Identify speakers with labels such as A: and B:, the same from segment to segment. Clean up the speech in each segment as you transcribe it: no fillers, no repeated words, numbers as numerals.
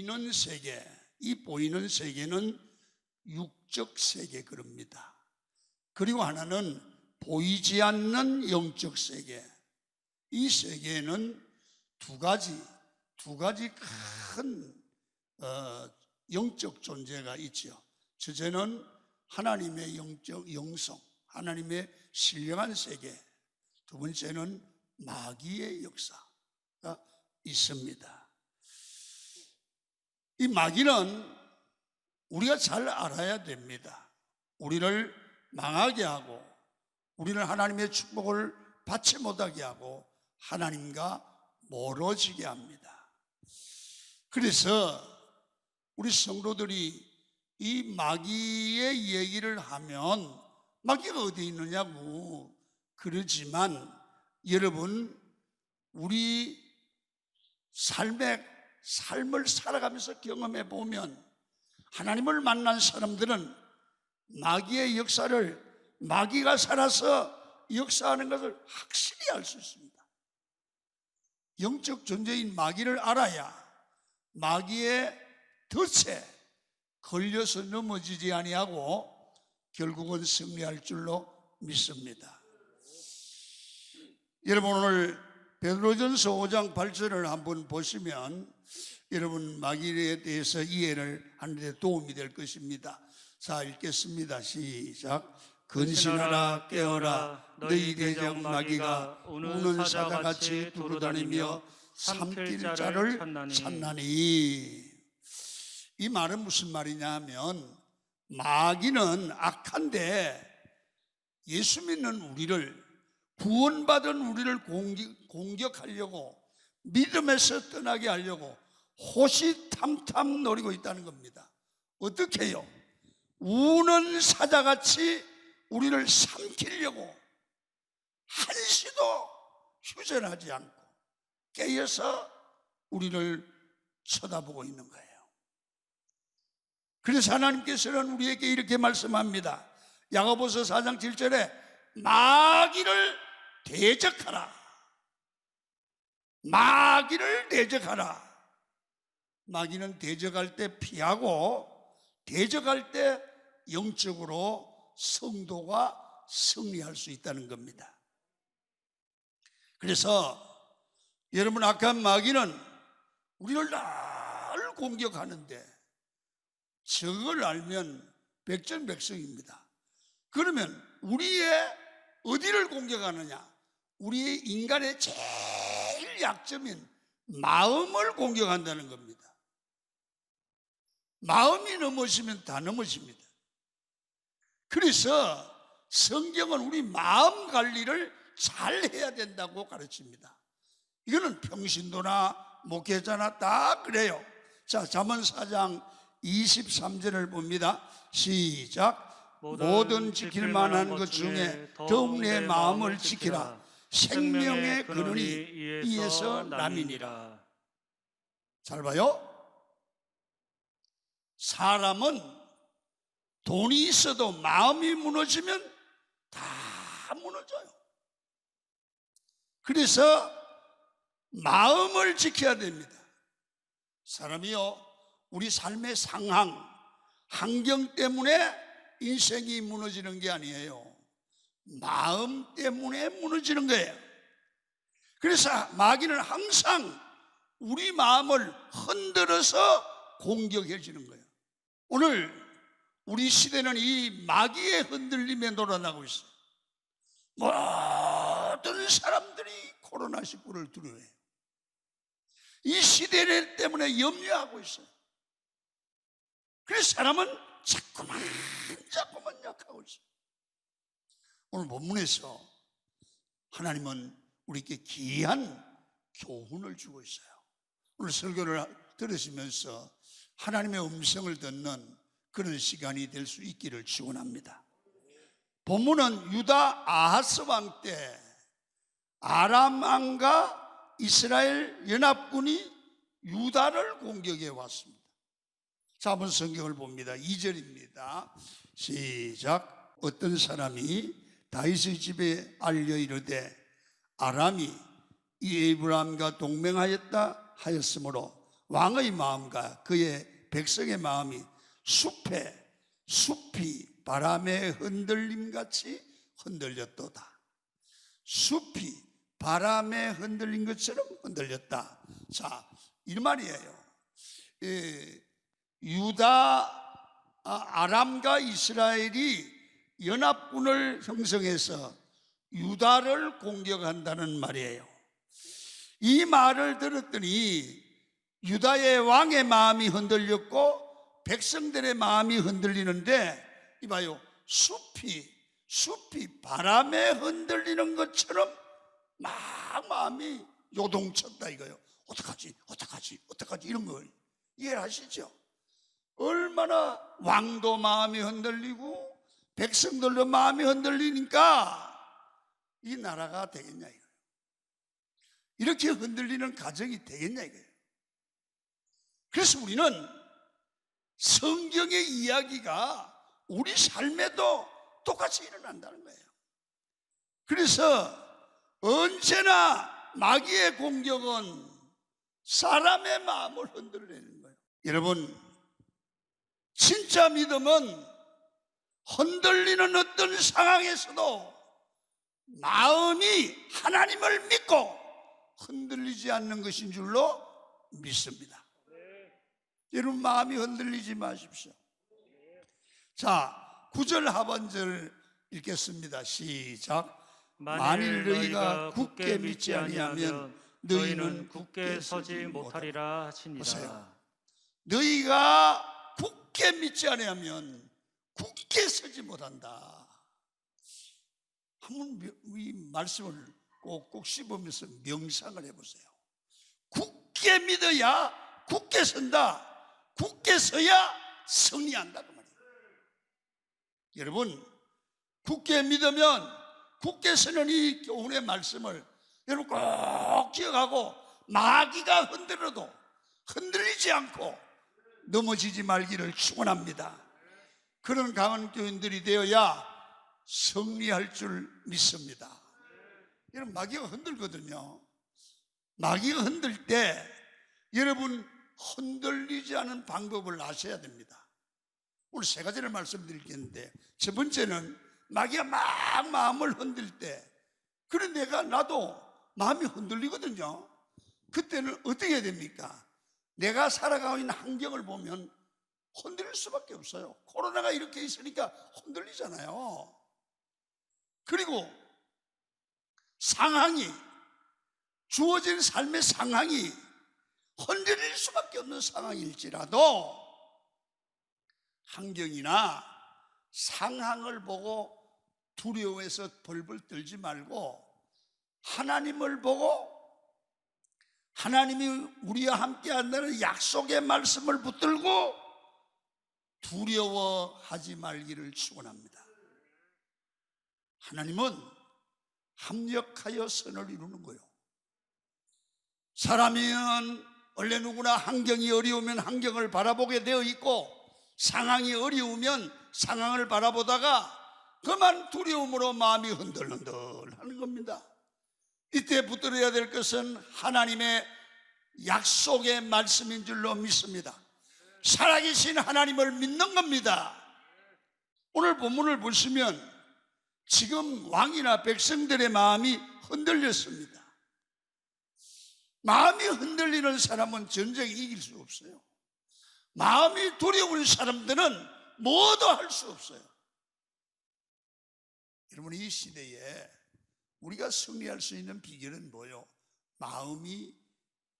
A: 보이는 세계, 이 보이는 세계는 육적 세계 그럽니다. 그리고 하나는 보이지 않는 영적 세계. 이 세계에는 두 가지 큰 영적 존재가 있죠. 첫째는 하나님의 영적 영성, 하나님의 신령한 세계. 두 번째는 마귀의 역사가 있습니다. 이 마귀는 우리가 잘 알아야 됩니다. 우리를 망하게 하고, 우리는 하나님의 축복을 받지 못하게 하고, 하나님과 멀어지게 합니다. 그래서 우리 성도들이 이 마귀의 얘기를 하면 마귀가 어디 있느냐고 그러지만, 여러분, 우리 삶을 살아가면서 경험해 보면 하나님을 만난 사람들은 마귀의 역사를, 마귀가 살아서 역사하는 것을 확실히 알 수 있습니다. 영적 존재인 마귀를 알아야 마귀의 덫에 걸려서 넘어지지 아니하고 결국은 승리할 줄로 믿습니다. 여러분, 오늘 베드로전서 5장 8절을 한번 보시면 여러분 마귀에 대해서 이해를 하는 데 도움이 될 것입니다. 자, 읽겠습니다. 시작. 근신하라, 깨어라, 너희 대적 마귀가 우는 사자같이 두루다니며 삼킬 자를 찾나니. 이 말은 무슨 말이냐 하면, 마귀는 악한데 예수 믿는 우리를, 구원받은 우리를 공격하려고, 믿음에서 떠나게 하려고 호시탐탐 노리고 있다는 겁니다. 어떻게 해요? 우는 사자같이 우리를 삼키려고 한시도 휴전하지 않고 깨어서 우리를 쳐다보고 있는 거예요. 그래서 하나님께서는 우리에게 이렇게 말씀합니다. 야고보서 4장 7절에 마귀를 대적하라. 마귀를 대적하라. 마귀는 대적할 때 피하고, 대적할 때 영적으로 성도가 승리할 수 있다는 겁니다. 그래서 여러분, 악한 마귀는 우리를 늘 공격하는데 저걸 알면 백전백승입니다. 그러면 우리의 어디를 공격하느냐? 우리의 인간의 제일 약점인 마음을 공격한다는 겁니다. 마음이 넘어지면 다 넘어집니다. 그래서 성경은 우리 마음 관리를 잘 해야 된다고 가르칩니다. 이거는 평신도나 목회자나 다 그래요. 자, 잠언 4장 23절을 봅니다. 시작. 모든 지킬 만한 것 중에 더욱 내 마음을 지키라. 생명의 근원이 이에서 남이니라. 잘 봐요. 사람은 돈이 있어도 마음이 무너지면 다 무너져요. 그래서 마음을 지켜야 됩니다. 사람이요, 우리 삶의 상황, 환경 때문에 인생이 무너지는 게 아니에요. 마음 때문에 무너지는 거예요. 그래서 마귀는 항상 우리 마음을 흔들어서 공격해 주는 거예요. 오늘 우리 시대는 이 마귀의 흔들림에 놀아나고 있어요. 모든 사람들이 코로나19를 두려워해요. 이 시대 때문에 염려하고 있어요. 그래서 사람은 자꾸만 약하고 있어요. 오늘 본문에서 하나님은 우리에게 귀한 교훈을 주고 있어요. 오늘 설교를 들으시면서 하나님의 음성을 듣는 그런 시간이 될 수 있기를 축원합니다. 본문은 유다 아하스 왕 때 아람 왕과 이스라엘 연합군이 유다를 공격해 왔습니다. 자, 한번 성경을 봅니다. 2절입니다. 시작. 어떤 사람이 다윗의 집에 알려 이르되 아람이 이 에브라임과 동맹하였다 하였으므로 왕의 마음과 그의 백성의 마음이 숲이 바람의 흔들림같이 흔들렸도다. 숲이 바람에 흔들린 것처럼 흔들렸다. 자, 이 말이에요. 아람과 이스라엘이 연합군을 형성해서 유다를 공격한다는 말이에요. 이 말을 들었더니 유다의 왕의 마음이 흔들렸고 백성들의 마음이 흔들리는데, 이봐요, 숲이 바람에 흔들리는 것처럼 막 마음이 요동쳤다 이거예요. 어떡하지 이런 걸 이해하시죠? 얼마나 왕도 마음이 흔들리고 백성들도 마음이 흔들리니까 이 나라가 되겠냐 이거예요. 이렇게 흔들리는 가정이 되겠냐 이거예요. 그래서 우리는 성경의 이야기가 우리 삶에도 똑같이 일어난다는 거예요. 그래서 언제나 마귀의 공격은 사람의 마음을 흔들리는 거예요. 여러분, 진짜 믿음은 흔들리는 어떤 상황에서도 마음이 하나님을 믿고 흔들리지 않는 것인 줄로 믿습니다. 여러분, 마음이 흔들리지 마십시오. 자, 9절 하반절 읽겠습니다. 시작. 만일 너희가 굳게 믿지 아니하면 너희는 굳게 서지 못하리라 하시니라. 보세요. 너희가 굳게 믿지 아니하면 굳게 서지 못한다. 한번 이 말씀을 꼭꼭 씹으면서 명상을 해보세요. 굳게 믿어야 굳게 선다. 굳게 서야 승리한다 그 말이에요. 여러분, 굳게 믿으면 굳게 서는 이 교훈의 말씀을 여러분 꼭 기억하고 마귀가 흔들어도 흔들리지 않고 넘어지지 말기를 축원합니다. 그런 강한 교인들이 되어야 승리할 줄 믿습니다. 여러분, 마귀가 흔들거든요. 마귀가 흔들 때 여러분 흔들리지 않은 방법을 아셔야 됩니다. 오늘 세 가지를 말씀드리겠는데, 첫 번째는 마귀가 막 마음을 흔들 때, 그래 나도 마음이 흔들리거든요. 그때는 어떻게 해야 됩니까? 내가 살아가고 있는 환경을 보면 흔들릴 수밖에 없어요. 코로나가 이렇게 있으니까 흔들리잖아요. 그리고 상황이, 주어진 삶의 상황이 흔들릴 수밖에 없는 상황일지라도 환경이나 상황을 보고 두려워해서 벌벌 떨지 말고 하나님을 보고 하나님이 우리와 함께 한다는 약속의 말씀을 붙들고 두려워하지 말기를 축원합니다. 하나님은 합력하여 선을 이루는 거예요. 사람이면 원래 누구나 환경이 어려우면 환경을 바라보게 되어 있고, 상황이 어려우면 상황을 바라보다가 그만 두려움으로 마음이 흔들흔들 하는 겁니다. 이때 붙들어야 될 것은 하나님의 약속의 말씀인 줄로 믿습니다. 살아계신 하나님을 믿는 겁니다. 오늘 본문을 보시면 지금 왕이나 백성들의 마음이 흔들렸습니다. 마음이 흔들리는 사람은 전쟁에 이길 수 없어요. 마음이 두려운 사람들은 뭐도 할 수 없어요. 여러분, 이 시대에 우리가 승리할 수 있는 비결은 뭐예요? 마음이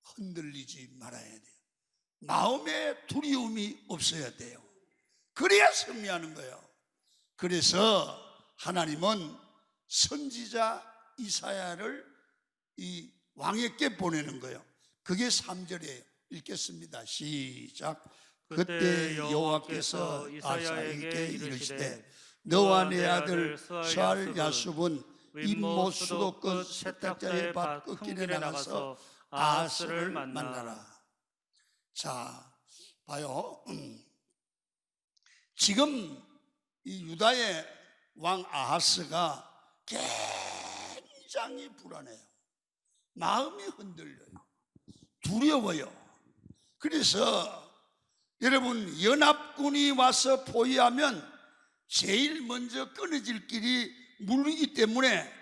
A: 흔들리지 말아야 돼요. 마음에 두려움이 없어야 돼요. 그래야 승리하는 거예요. 그래서 하나님은 선지자 이사야를 이 왕에게 보내는 거예요. 그게 3절이에요. 읽겠습니다. 시작. 그때 여호와께서 이사야에게 이르시되 너와 내 아들 스알 야숲은 임모 수도 끝 세탁자의 밭 끝길에 나가서 아하스를 만나라. 자, 봐요. 지금 이 유다의 왕 아하스가 굉장히 불안해요. 마음이 흔들려요. 두려워요. 그래서 여러분, 연합군이 와서 포위하면 제일 먼저 끊어질 길이 물이기 때문에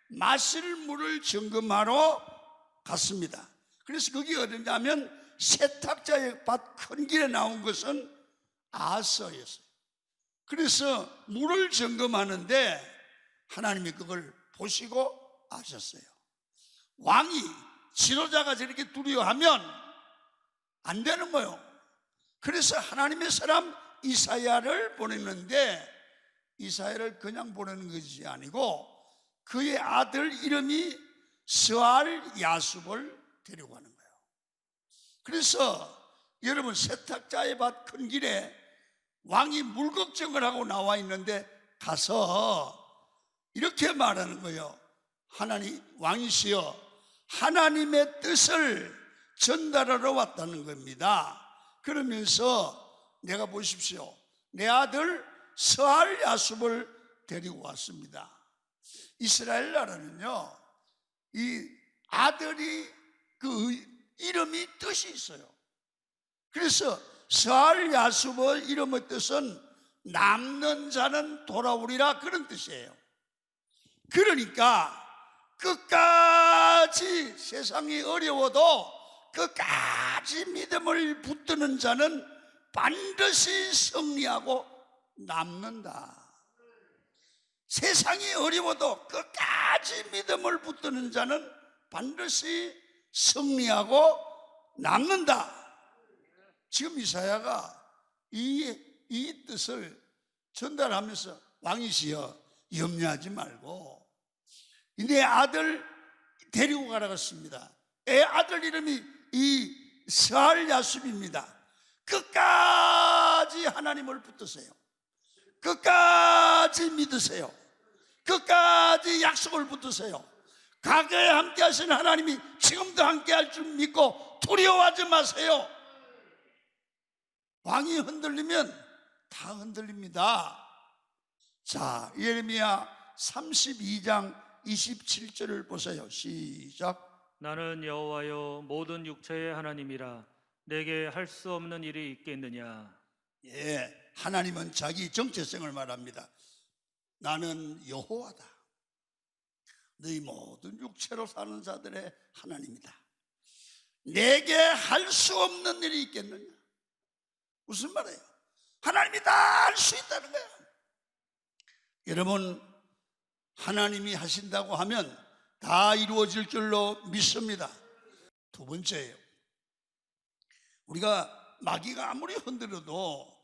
A: 마실 물을 점검하러 갔습니다. 그래서 그게 어디냐면 세탁자의 밭 큰 길에 나온 것은 아서였어요. 그래서 물을 점검하는데 하나님이 그걸 보시고 아셨어요. 왕이 지도자가 저렇게 두려워하면 안 되는 거예요. 그래서 하나님의 사람 이사야를 보냈는데, 이사야를 그냥 보내는 것이 아니고 그의 아들 이름이 스알 야숲을 데려가는 거예요. 그래서 여러분, 세탁자의 밭 큰 길에 왕이 물 걱정을 하고 나와 있는데 가서 이렇게 말하는 거예요. 하나님, 왕이시여, 하나님의 뜻을 전달하러 왔다는 겁니다. 그러면서 내가 보십시오, 내 아들 스알 야숲을 데리고 왔습니다. 이스라엘 나라는요, 이 아들이 그 이름이 뜻이 있어요. 그래서 스알 야숲의 이름의 뜻은 남는 자는 돌아오리라, 그런 뜻이에요. 그러니까 끝까지 세상이 어려워도 끝까지 믿음을 붙드는 자는 반드시 승리하고 남는다. 세상이 어려워도 끝까지 믿음을 붙드는 자는 반드시 승리하고 남는다. 지금 이사야가 이 뜻을 전달하면서 왕이시여, 염려하지 말고 내 아들 데리고 가라고 했습니다. 내 아들 이름이 이 스알 야숲입니다. 끝까지 하나님을 붙드세요. 끝까지 믿으세요. 끝까지 약속을 붙드세요. 과거에 함께 하신 하나님이 지금도 함께 할 줄 믿고 두려워하지 마세요. 왕이 흔들리면 다 흔들립니다. 자, 예레미야 32장 27절을 보세요. 시작.
B: 나는 여호와여 모든 육체의 하나님이라 내게 할 수 없는 일이 있겠느냐.
A: 예, 하나님은 자기 정체성을 말합니다. 나는 여호와다. 너희 모든 육체로 사는 자들의 하나님이다. 내게 할 수 없는 일이 있겠느냐. 무슨 말이에요? 하나님이 다 할 수 있다는 거예요. 여러분, 하나님이 하신다고 하면 다 이루어질 줄로 믿습니다. 두 번째예요. 우리가 마귀가 아무리 흔들어도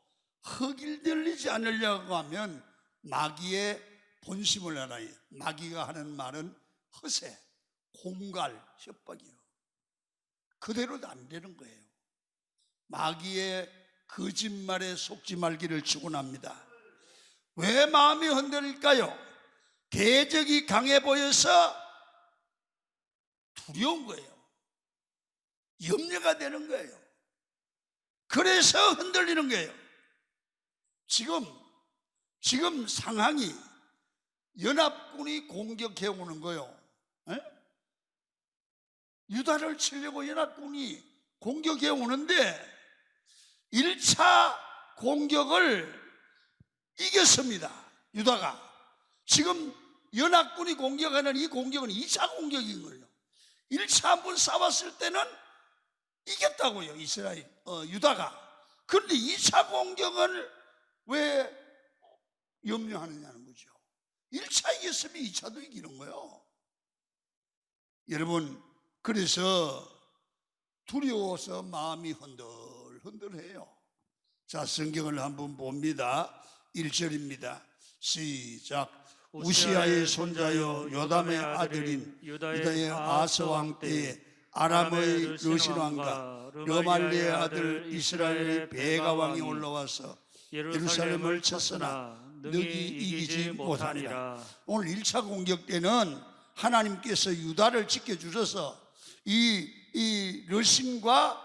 A: 흙일들리지 않으려고 하면 마귀의 본심을 알아요. 마귀가 하는 말은 허세, 공갈, 협박이요. 그대로도 안 되는 거예요. 마귀의 거짓말에 속지 말기를 축원합니다. 왜 마음이 흔들릴까요? 대적이 강해 보여서 두려운 거예요. 염려가 되는 거예요. 그래서 흔들리는 거예요. 지금 상황이 연합군이 공격해 오는 거예요. 에? 유다를 치려고 연합군이 공격해 오는데 1차 공격을 이겼습니다. 유다가. 지금 연합군이 공격하는 이 공격은 2차 공격인 거예요. 1차 한번 싸웠을 때는 이겼다고요, 유다가. 그런데 2차 공격을 왜 염려하느냐는 거죠. 1차 이겼으면 2차도 이기는 거예요. 여러분, 그래서 두려워서 마음이 흔들흔들해요. 자, 성경을 한번 봅니다. 1절입니다. 시작. 우시아의 손자여 요담의 아들인 유다의 아서 왕 때에 아람의 르신 왕과 르말리의 아들 이스라엘의 베가 왕이 올라와서 예루살렘을 쳤으나 능히 이기지 못하니라. 오늘 1차 공격 때는 하나님께서 유다를 지켜주셔서 이 르신과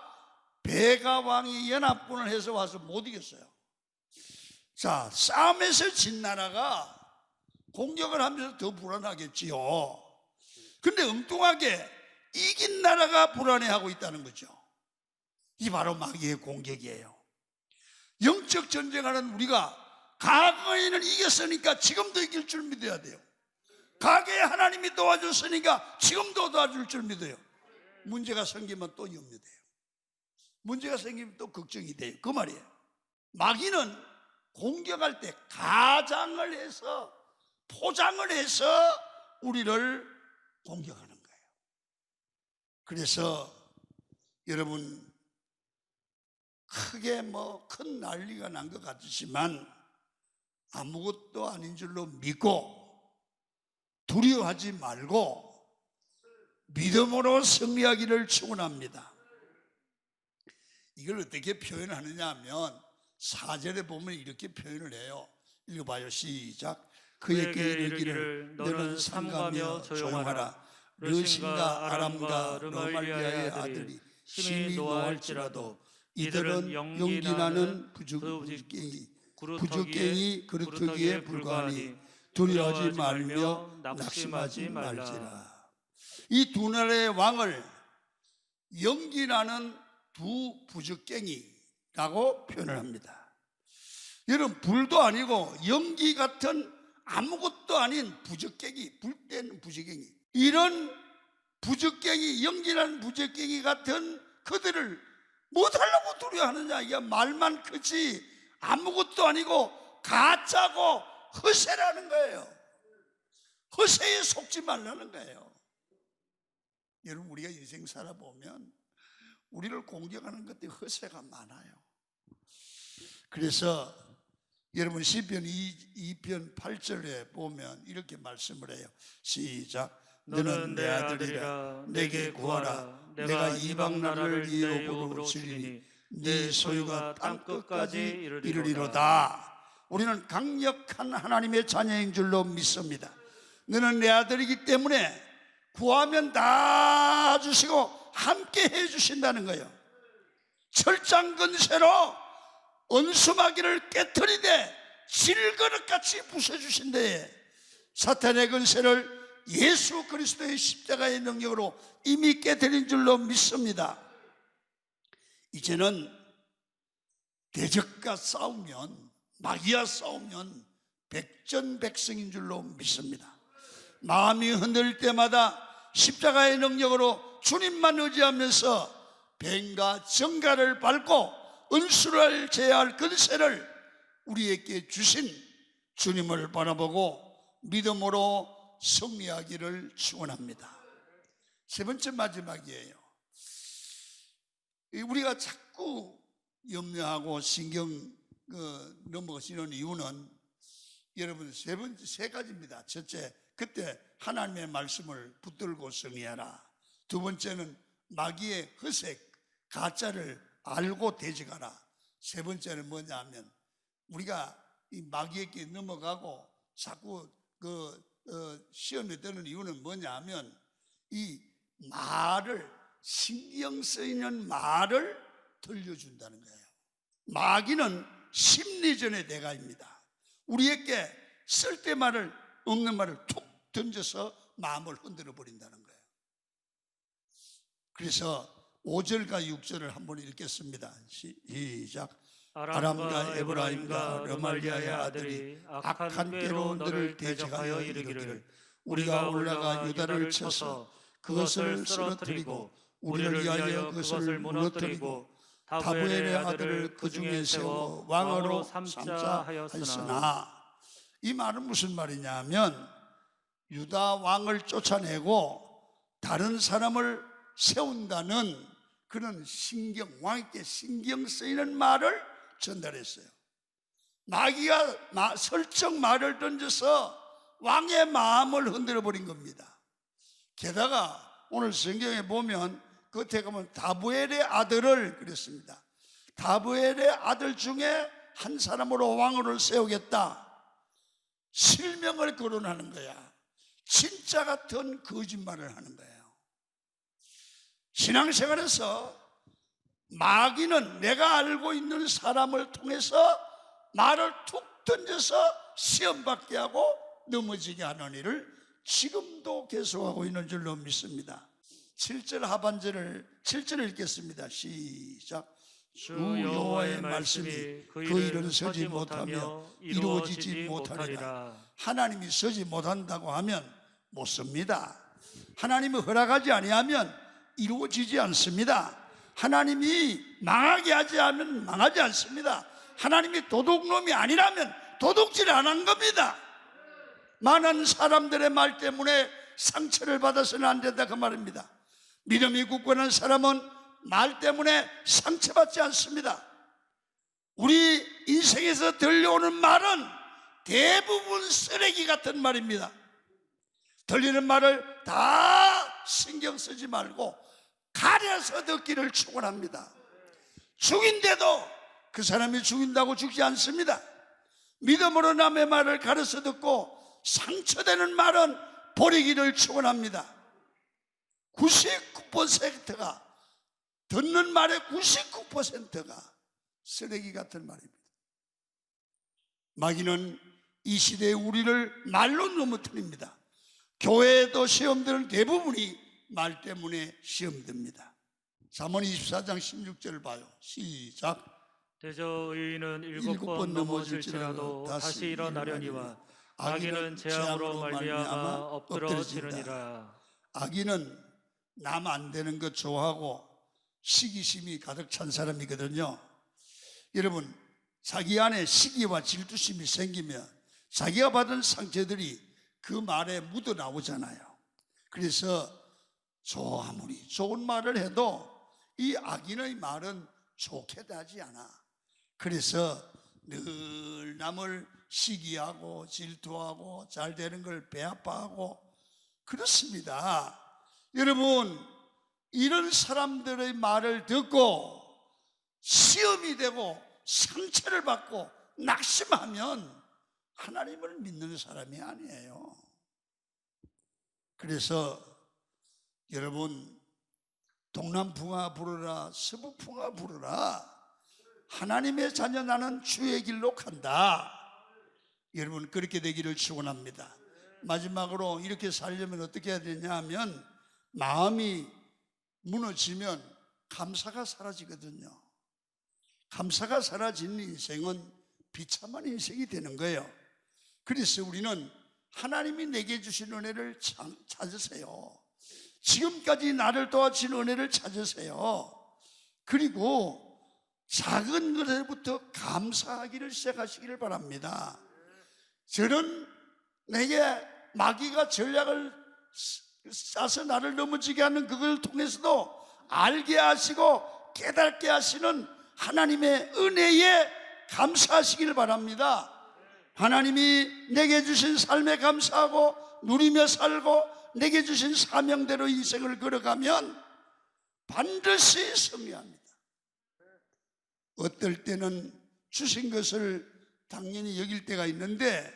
A: 베가 왕이 연합군을 해서 와서 못 이겼어요. 자, 싸움에서 진 나라가 공격을 하면서 더 불안하겠지요. 근데 엉뚱하게 이긴 나라가 불안해하고 있다는 거죠. 이 바로 마귀의 공격이에요. 영적 전쟁하는 우리가 과거에는 이겼으니까 지금도 이길 줄 믿어야 돼요. 과거에 하나님이 도와줬으니까 지금도 도와줄 줄 믿어요. 문제가 생기면 또 염려돼요. 문제가 생기면 또 걱정이 돼요. 그 말이에요. 마귀는 공격할 때 가장을 해서, 포장을 해서 우리를 공격하는 거예요. 그래서 여러분, 크게 큰 난리가 난 것 같지만 아무것도 아닌 줄로 믿고 두려워하지 말고 믿음으로 승리하기를 축원합니다. 이걸 어떻게 표현하느냐 하면 4절에 보면 이렇게 표현을 해요. 읽어봐요. 시작. 그에게 이르기를 너는 삼가며 조용하라. 르신과 아람과 르말리아의 아들이 심히 노할지라도 이들은 연기나는 부죽갱이 그루터기에 불과하니 두려워하지 말며 낙심하지 말지라. 이 두 나라의 왕을 연기나는 두 부죽갱이라고 표현을 합니다. 여러분, 불도 아니고 연기 같은 아무것도 아닌 부적갱이, 불때는 부적갱이, 이런 부적갱이, 연기라는 부적갱이 같은 그들을 못하려고 두려워하느냐? 이게 말만 크지 아무것도 아니고 가짜고 허세라는 거예요. 허세에 속지 말라는 거예요. 여러분, 우리가 인생 살아보면 우리를 공격하는 것들이 허세가 많아요. 그래서 여러분, 시편 2편 8절에 보면 이렇게 말씀을 해요. 시작. 너는 내 아들이라 내게 구하라. 내가 이방 나라를 네 욕으로 치리니 네 소유가 땅끝까지 이르리로다. 우리는 강력한 하나님의 자녀인 줄로 믿습니다. 너는 내 아들이기 때문에 구하면 다 주시고 함께 해주신다는 거예요. 철장근세로 은수마귀를 깨트리되 질그릇같이 부숴주신대. 사탄의 근세를 예수 그리스도의 십자가의 능력으로 이미 깨트린 줄로 믿습니다. 이제는 대적과 싸우면, 마귀와 싸우면 백전백승인 줄로 믿습니다. 마음이 흔들릴 때마다 십자가의 능력으로 주님만 의지하면서 뱀과 정갈을 밟고 은수를 제어할 근세를 우리에게 주신 주님을 바라보고 믿음으로 승리하기를 축원합니다. 세 번째, 마지막이에요. 우리가 자꾸 염려하고 신경 넘어가시는 이유는 여러분 세 가지입니다. 첫째, 그때 하나님의 말씀을 붙들고 승리하라. 두 번째는 마귀의 허세, 가짜를 알고 대적하라. 세 번째는 뭐냐면 우리가 이 마귀에게 넘어가고 자꾸 시험에 드는 이유는 뭐냐면 이 말을, 신경 쓰이는 말을 들려준다는 거예요. 마귀는 심리전의 대가입니다. 우리에게 쓸데말을, 없는 말을 툭 던져서 마음을 흔들어 버린다는 거예요. 그래서 5절과 6절을 한번 읽겠습니다. 시작. 아람과 에브라임과 르말리아의 아들이 악한 꾀로 너를 대적하여 이르기를 우리가 올라가 유다를 쳐서 그것을 쓰러뜨리고 우리를 위하여 그것을 무너뜨리고 다브엘의 아들을 그 중에 세워 왕으로 삼자 하였으나. 이 말은 무슨 말이냐면 유다 왕을 쫓아내고 다른 사람을 세운다는 그런 왕에게 신경 쓰이는 말을 전달했어요. 마귀가 설정 말을 던져서 왕의 마음을 흔들어 버린 겁니다. 게다가 오늘 성경에 보면 겉에 가면 다브엘의 아들을 그랬습니다. 다브엘의 아들 중에 한 사람으로 왕으로 세우겠다. 실명을 거론하는 거야. 진짜 같은 거짓말을 하는 거예요. 신앙생활에서 마귀는 내가 알고 있는 사람을 통해서 말을 툭 던져서 시험받게 하고 넘어지게 하는 일을 지금도 계속하고 있는 줄로 믿습니다. 7절 하반절을 7절을 읽겠습니다. 시작.
B: 주 여호와의 말씀이 그 일은 서지 못하며 이루어지지 못하리라.
A: 하나님이 서지 못한다고 하면 못 섭니다. 하나님이 허락하지 아니하면 이루어지지 않습니다. 하나님이 망하게 하지 않으면 망하지 않습니다. 하나님이 도둑놈이 아니라면 도둑질 안 한 겁니다. 많은 사람들의 말 때문에 상처를 받아서는 안 된다 그 말입니다. 믿음이 굳건한 사람은 말 때문에 상처받지 않습니다. 우리 인생에서 들려오는 말은 대부분 쓰레기 같은 말입니다. 들리는 말을 다 신경 쓰지 말고 가려서 듣기를 축원합니다. 죽인데도 그 사람이 죽인다고 죽지 않습니다. 믿음으로 남의 말을 가려서 듣고 상처되는 말은 버리기를 축원합니다. 99%가 듣는 말의 99%가 쓰레기 같은 말입니다. 마귀는 이 시대의 우리를 말로 넘어뜨립니다. 교회에도 시험들은 대부분이 말 때문에 시험됩니다. 잠언 24장 16절을 봐요. 시작.
B: 대저 의인은 일곱 번 넘어질지라도 다시 일어나려니와 악인은 재앙으로 말미암아 엎드러지느니라.
A: 악인은 남 안 되는 것 좋아하고 시기심이 가득 찬 사람이거든요. 여러분, 자기 안에 시기와 질투심이 생기면 자기가 받은 상처들이 그 말에 묻어 나오잖아요. 그래서 아무리 좋은 말을 해도 이 악인의 말은 좋게 되지 않아. 그래서 늘 남을 시기하고 질투하고 잘 되는 걸 배아파하고 그렇습니다. 여러분, 이런 사람들의 말을 듣고 시험이 되고 상처를 받고 낙심하면 하나님을 믿는 사람이 아니에요. 그래서 여러분, 동남풍아 불어라 서북풍아 불어라, 하나님의 자녀 나는 주의 길로 간다. 여러분, 그렇게 되기를 축원합니다. 마지막으로 이렇게 살려면 어떻게 해야 되냐 하면, 마음이 무너지면 감사가 사라지거든요. 감사가 사라진 인생은 비참한 인생이 되는 거예요. 그래서 우리는 하나님이 내게 주신 은혜를 찾으세요. 지금까지 나를 도와준 은혜를 찾으세요. 그리고 작은 것에부터 감사하기를 시작하시기를 바랍니다. 저는 내게 마귀가 전략을 짜서 나를 넘어지게 하는 그걸 통해서도 알게 하시고 깨닫게 하시는 하나님의 은혜에 감사하시길 바랍니다. 하나님이 내게 주신 삶에 감사하고 누리며 살고 내게 주신 사명대로 인생을 걸어가면 반드시 승리합니다. 어떨 때는 주신 것을 당연히 여길 때가 있는데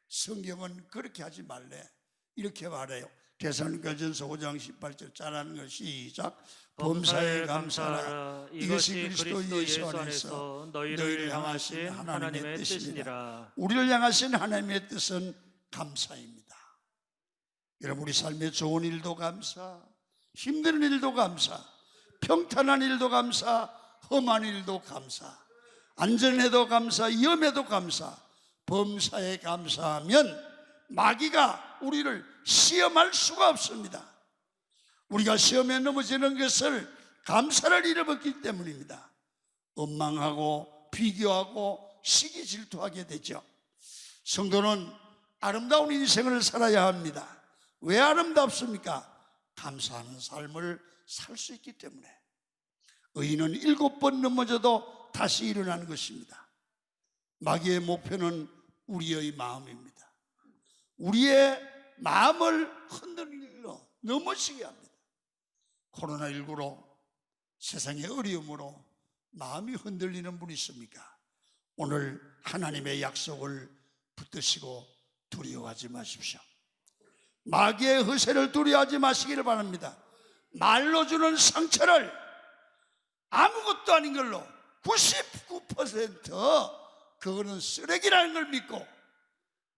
A: 성경은 그렇게 하지 말래. 이렇게 말해요. 데살로니가전서 5장 18절 잘하는 것 시작. 범사에 감사하라. 이것이 그리스도 예수 안에서 너희를 향하신 하나님의 뜻이니라. 우리를 향하신 하나님의 뜻은 감사입니다. 여러분, 우리 삶의 좋은 일도 감사, 힘든 일도 감사, 평탄한 일도 감사, 험한 일도 감사, 안전해도 감사, 위험해도 감사, 범사에 감사하면 마귀가 우리를 시험할 수가 없습니다. 우리가 시험에 넘어지는 것을 감사를 잃어버렸기 때문입니다. 원망하고 비교하고 시기 질투하게 되죠. 성도는 아름다운 인생을 살아야 합니다. 왜 아름답습니까? 감사하는 삶을 살 수 있기 때문에. 의인은 7번 넘어져도 다시 일어나는 것입니다. 마귀의 목표는 우리의 마음입니다. 우리의 마음을 흔들려 넘어지게 합니다. 코로나19로 세상의 어려움으로 마음이 흔들리는 분이 있습니까? 오늘 하나님의 약속을 붙드시고 두려워하지 마십시오. 마귀의 허세를 두려워하지 마시기를 바랍니다. 말로 주는 상처를 아무것도 아닌 걸로 99% 그거는 쓰레기라는 걸 믿고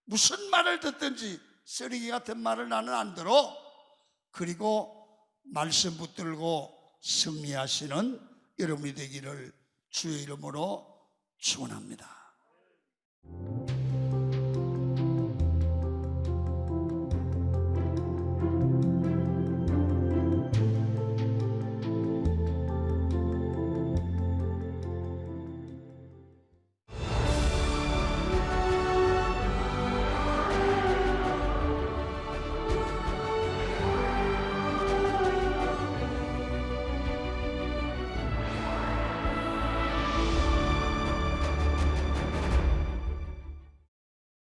A: 무슨 말을 듣든지 쓰레기 같은 말을 나는 안 들어. 그리고 말씀 붙들고 승리하시는 여러분이 되기를 주의 이름으로 축원합니다.